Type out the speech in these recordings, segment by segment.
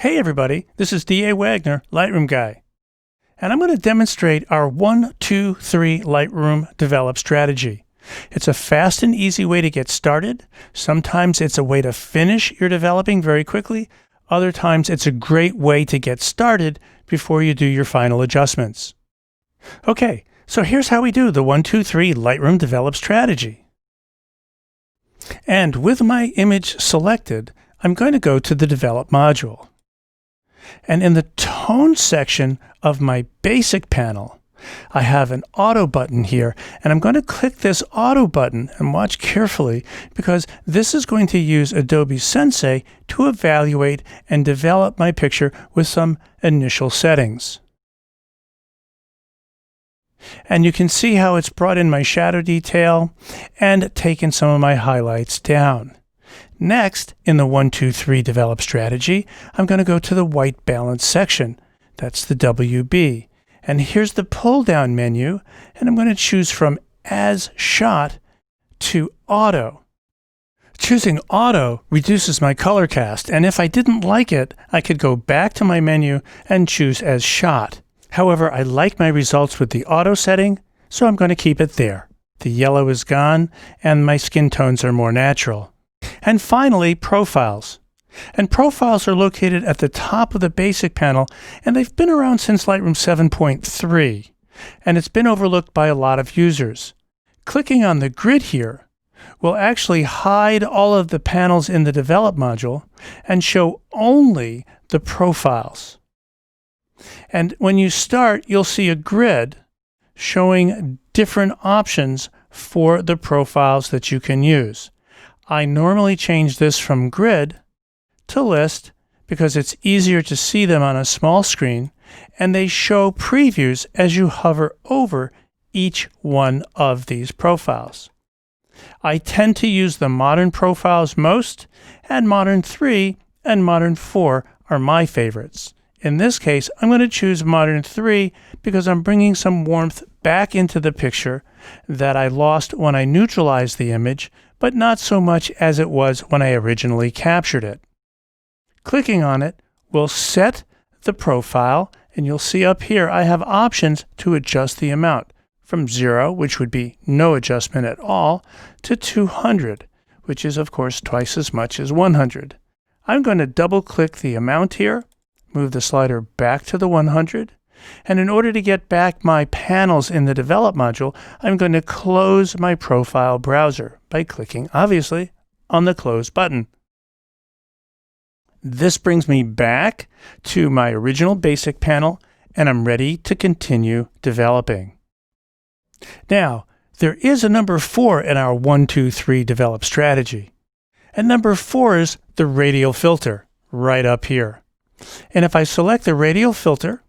Hey everybody, this is D.A. Wagner, Lightroom Guy. And I'm going to demonstrate our 1, 2, 3 Lightroom Develop strategy. It's a fast and easy way to get started. Sometimes it's a way to finish your developing very quickly. Other times it's a great way to get started before you do your final adjustments. Okay, so here's how we do the 1, 2, 3 Lightroom Develop strategy. And with my image selected, I'm going to go to the Develop module. And in the Tone section of my Basic panel, I have an Auto button here, and I'm going to click this Auto button and watch carefully because this is going to use Adobe Sensei to evaluate and develop my picture with some initial settings. And you can see how it's brought in my shadow detail and taken some of my highlights down. Next, in the 1, 2, 3 Develop strategy, I'm going to go to the White Balance section. That's the WB. And here's the pull-down menu, and I'm going to choose from As Shot to Auto. Choosing Auto reduces my color cast, and if I didn't like it, I could go back to my menu and choose As Shot. However, I like my results with the Auto setting, so I'm going to keep it there. The yellow is gone, and my skin tones are more natural. And finally, Profiles. And Profiles are located at the top of the Basic panel, and they've been around since Lightroom 7.3, and it's been overlooked by a lot of users. Clicking on the grid here will actually hide all of the panels in the Develop module and show only the Profiles. And when you start, you'll see a grid showing different options for the profiles that you can use. I normally change this from grid to list because it's easier to see them on a small screen, and they show previews as you hover over each one of these profiles. I tend to use the Modern profiles most, and Modern 3 and Modern 4 are my favorites. In this case, I'm going to choose Modern 3 because I'm bringing some warmth back into the picture that I lost when I neutralized the image, but not so much as it was when I originally captured it. Clicking on it will set the profile, and you'll see up here I have options to adjust the amount from 0, which would be no adjustment at all, to 200, which is of course twice as much as 100. I'm going to double click the amount here, move the slider back to the 100, and in order to get back my panels in the Develop module, I'm going to close my profile browser by clicking, obviously, on the Close button. This brings me back to my original Basic panel, and I'm ready to continue developing. Now, there is a number 4 in our 1, 2, 3 Develop strategy. And number 4 is the radial filter, right up here. And if I select the radial filter,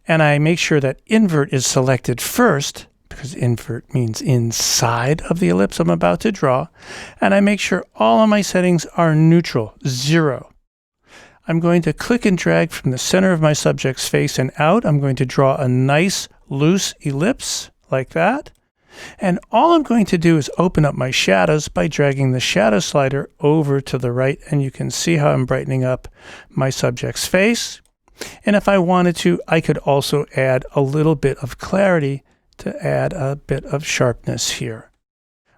and I make sure that invert is selected first, because invert means inside of the ellipse I'm about to draw, and I make sure all of my settings are neutral, 0. I'm going to click and drag from the center of my subject's face and out. I'm going to draw a nice loose ellipse like that. And all I'm going to do is open up my shadows by dragging the shadow slider over to the right, and you can see how I'm brightening up my subject's face. And if I wanted to, I could also add a little bit of clarity to add a bit of sharpness here.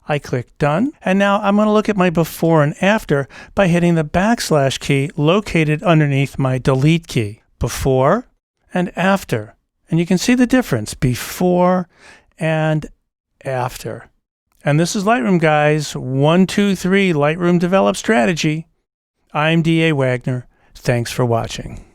I click Done, and now I'm going to look at my before and after by hitting the backslash key located underneath my Delete key. Before and after. And you can see the difference, before and after. And this is Lightroom Guy's 1, 2, 3 Lightroom Develop strategy. I'm D.A. Wagner. Thanks for watching.